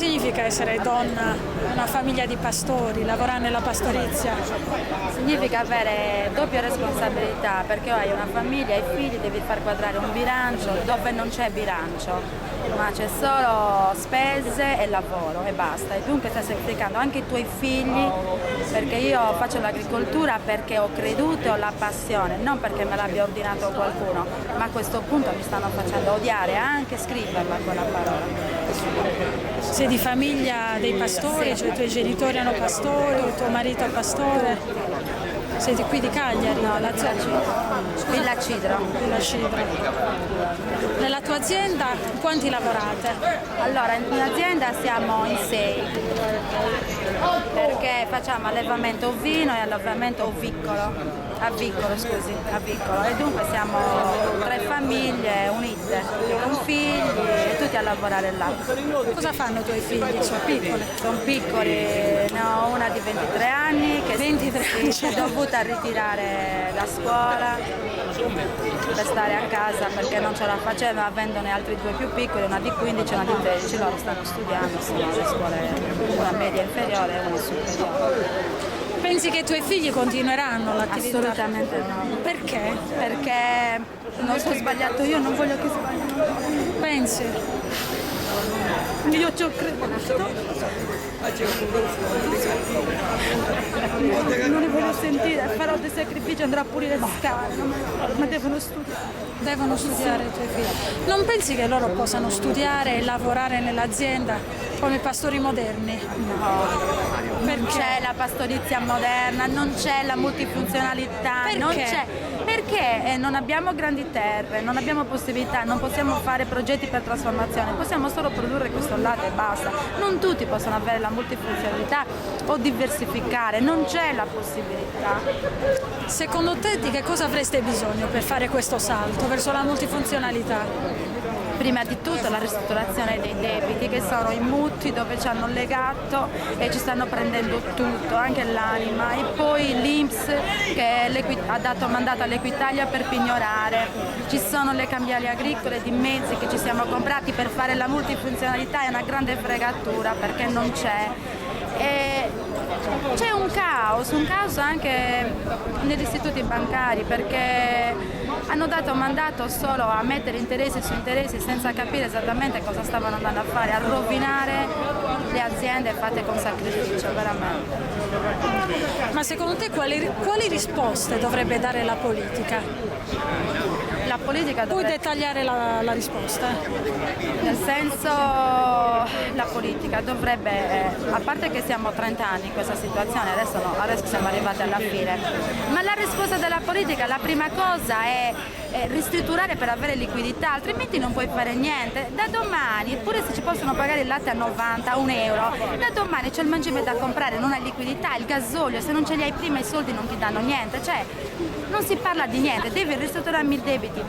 significa essere donna in una famiglia di pastori, lavorare nella pastorizia? Significa avere doppia responsabilità, perché hai una famiglia, hai figli, devi far quadrare un bilancio dove non c'è bilancio, ma c'è solo spese e lavoro e basta. E dunque stai sacrificando anche i tuoi figli, perché io faccio l'agricoltura perché ho creduto e ho la passione, non perché me l'abbia ordinato qualcuno, ma a questo punto mi stanno facendo odiare anche scriverla quella parola. Sei di famiglia dei pastori, cioè i tuoi genitori erano pastori, il tuo marito è pastore? Sei di qui di Cagliari? No, la zia Villa Cidro. Villa Cidro. Nella tua azienda quanti lavorate? Allora, in azienda siamo in 6, perché facciamo allevamento ovino e allevamento avicolo, e dunque siamo 3 famiglie unite, con figli e tutti a lavorare là. Cosa fanno i tuoi figli? Sono piccoli? Sono piccoli, ne ho una di 23 anni che 23 anni. si è dovuta ritirare da scuola per stare a casa perché non ce la faceva, avendone altri 2 più piccoli, una di 15 e una di 13, loro stanno studiando, sono alle scuole, una media inferiore e una superiore. Pensi che i tuoi figli continueranno l'attività? Assolutamente no. Perché? Perché non sono sbagliato io, non voglio che sbaglino. Pensi? Io ci ho creduto. Non ne voglio sentire, farò dei sacrifici, andrò a pulire le scale, ma devono studiare. Devono studiare i tuoi figli. Non pensi che loro possano studiare e lavorare nell'azienda come pastori moderni? No. Non Perché? c'è la pastorizia moderna, non c'è la multifunzionalità, Perché? non c'è. Perché non abbiamo grandi terre, non abbiamo possibilità, non possiamo fare progetti per trasformazione, possiamo solo produrre questo latte e basta. Non tutti possono avere la multifunzionalità o diversificare, non c'è la possibilità. Secondo te di che cosa avreste bisogno per fare questo salto verso la multifunzionalità? Prima di tutto la ristrutturazione dei debiti, che sono i mutui dove ci hanno legato e ci stanno prendendo tutto, anche l'anima, e poi l'INPS che ha dato mandato all'Equitalia per pignorare. Ci sono le cambiali agricole di mezzi che ci siamo comprati per fare la multifunzionalità, è una grande fregatura perché non c'è. E c'è un caos anche negli istituti bancari perché hanno dato mandato solo a mettere interessi su interessi senza capire esattamente cosa stavano andando a fare, a rovinare le aziende fatte con sacrificio, veramente. Ma secondo te quali risposte dovrebbe dare la politica? La politica Puoi dovrebbe... dettagliare la risposta? Nel senso, la politica dovrebbe, a parte che siamo 30 anni in questa situazione, adesso siamo arrivati alla fine, ma la risposta della politica, la prima cosa è ristrutturare per avere liquidità, altrimenti non puoi fare niente. Da domani, pure se ci possono pagare il latte a 90, un euro, da domani c'è il mangime da comprare, non hai liquidità, il gasolio, se non ce li hai prima i soldi non ti danno niente, cioè non si parla di niente, devi ristrutturarmi i debiti,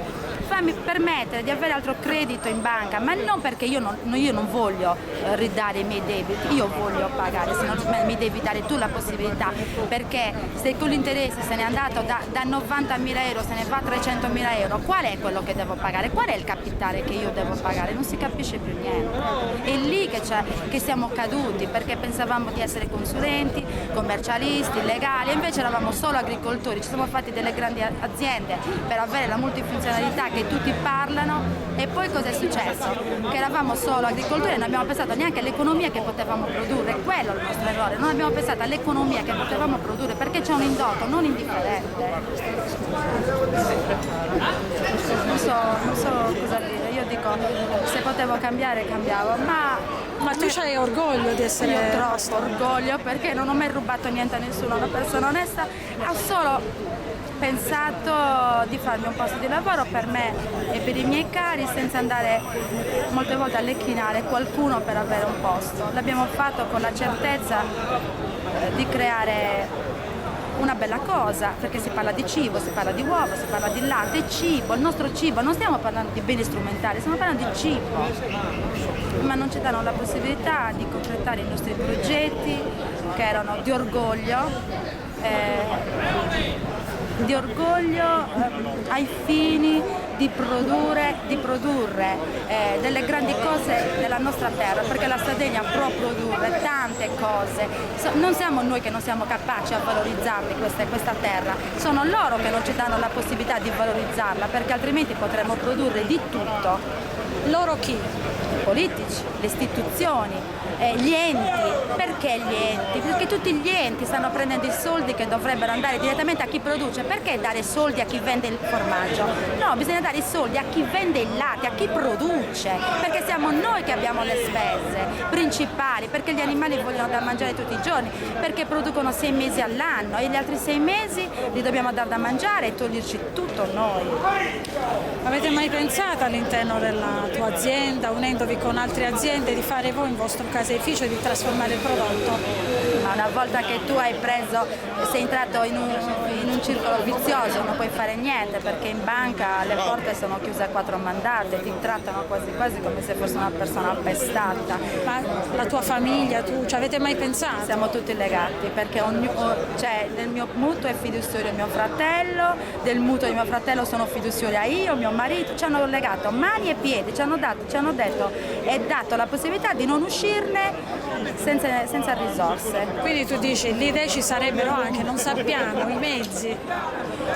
fammi permettere di avere altro credito in banca, ma non perché io non voglio ridare i miei debiti, io voglio pagare, se no mi devi dare tu la possibilità, perché se con l'interesse se n'è andato da 90.000 euro, se ne va a 300.000 euro, qual è quello che devo pagare? Qual è il capitale che io devo pagare? Non si capisce più niente. È lì che siamo caduti, perché pensavamo di essere consulenti, commercialisti, legali, invece eravamo solo agricoltori, ci siamo fatti delle grandi aziende per avere la multifunzionalità che tutti parlano, e poi cosa è successo? Che eravamo solo agricoltori e non abbiamo pensato neanche all'economia che potevamo produrre, quello è il nostro errore, non abbiamo pensato all'economia che potevamo produrre perché c'è un indotto non indifferente. Non so cosa dire, io dico se potevo cambiare cambiavo, ma tu c'hai orgoglio di essere... Io ho troppo orgoglio perché non ho mai rubato niente a nessuno, una persona onesta, ho solo pensato di farmi un posto di lavoro per me e per i miei cari senza andare molte volte a lecchinare qualcuno per avere un posto. L'abbiamo fatto con la certezza di creare una bella cosa, perché si parla di cibo, si parla di uova, si parla di latte, cibo, il nostro cibo, non stiamo parlando di beni strumentali, stiamo parlando di cibo, ma non ci danno la possibilità di concretare i nostri progetti che erano di orgoglio. di orgoglio ai fini di produrre delle grandi cose nella nostra terra, perché la Sardegna può produrre tante cose. Non siamo noi che non siamo capaci a valorizzarli questa terra, sono loro che non ci danno la possibilità di valorizzarla, perché altrimenti potremmo produrre di tutto. Loro chi? I politici, le istituzioni, gli enti. Perché gli enti? Perché tutti gli enti stanno prendendo i soldi che dovrebbero andare direttamente a chi produce. Perché dare soldi a chi vende il formaggio? No, bisogna dare i soldi a chi vende il latte, a chi produce, perché siamo noi che abbiamo le spese principali, perché gli animali vogliono da mangiare tutti i giorni, perché producono 6 mesi all'anno e gli altri 6 mesi li dobbiamo dar da mangiare e toglierci tutto noi. Avete mai pensato all'interno della tua azienda, unendovi con altre aziende, di fare voi in vostro caseificio e di trasformare il prodotto? Ma una volta che tu sei entrato in un circolo vizioso non puoi fare niente, perché in banca le porte sono chiuse a 4 mandate, ti trattano quasi quasi come se fossi una persona appestata. Ma la tua famiglia, tu ci avete mai pensato? Siamo tutti legati, perché nel mio mutuo è fiduciario mio fratello, del mutuo di mio fratello sono fiduciaria io, mio marito, ci hanno legato mani e piedi, ci hanno detto e dato la possibilità di non uscirne senza risorse. Quindi tu dici, le idee ci sarebbero anche, non sappiamo, i mezzi.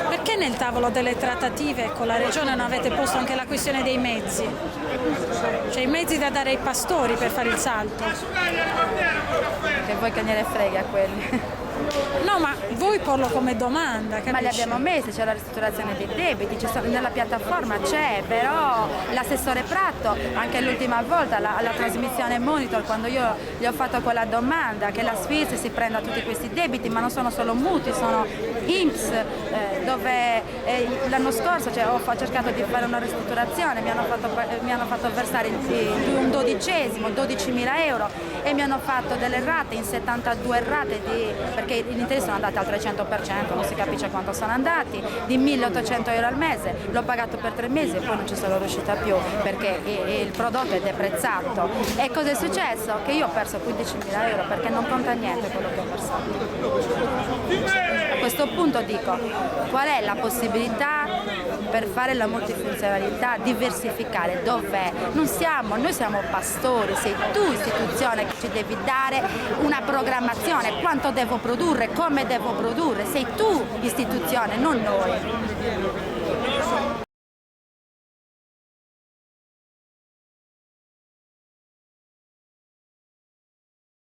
Perché nel tavolo delle trattative con la regione non avete posto anche la questione dei mezzi? Cioè i mezzi da dare ai pastori per fare il salto? Che vuoi che gliene frega a quelli? No, ma voi porlo come domanda, capisci? Ma li abbiamo messi, c'è la ristrutturazione dei debiti, nella piattaforma c'è, però l'assessore Pratto, anche l'ultima volta, alla trasmissione Monitor, quando io gli ho fatto quella domanda, che la Svizzera si prenda tutti questi debiti, ma non sono solo mutui, sono INPS, dove l'anno scorso ho cercato di fare una ristrutturazione, mi hanno fatto versare un 12.000 euro e mi hanno fatto delle rate in 72 rate perché gli interessi sono andati al 300%, non si capisce quanto sono andati, di 1.800 euro al mese, l'ho pagato per 3 mesi e poi non ci sono riuscita più perché il prodotto è deprezzato. E cosa è successo? Che io ho perso 15.000 euro perché non conta niente quello che ho perso. A questo punto dico, qual è la possibilità per fare la multifunzionalità, diversificare? Dov'è? Noi siamo pastori, sei tu istituzione che ci devi dare una programmazione, quanto devo produrre, come devo produrre, sei tu istituzione, non noi.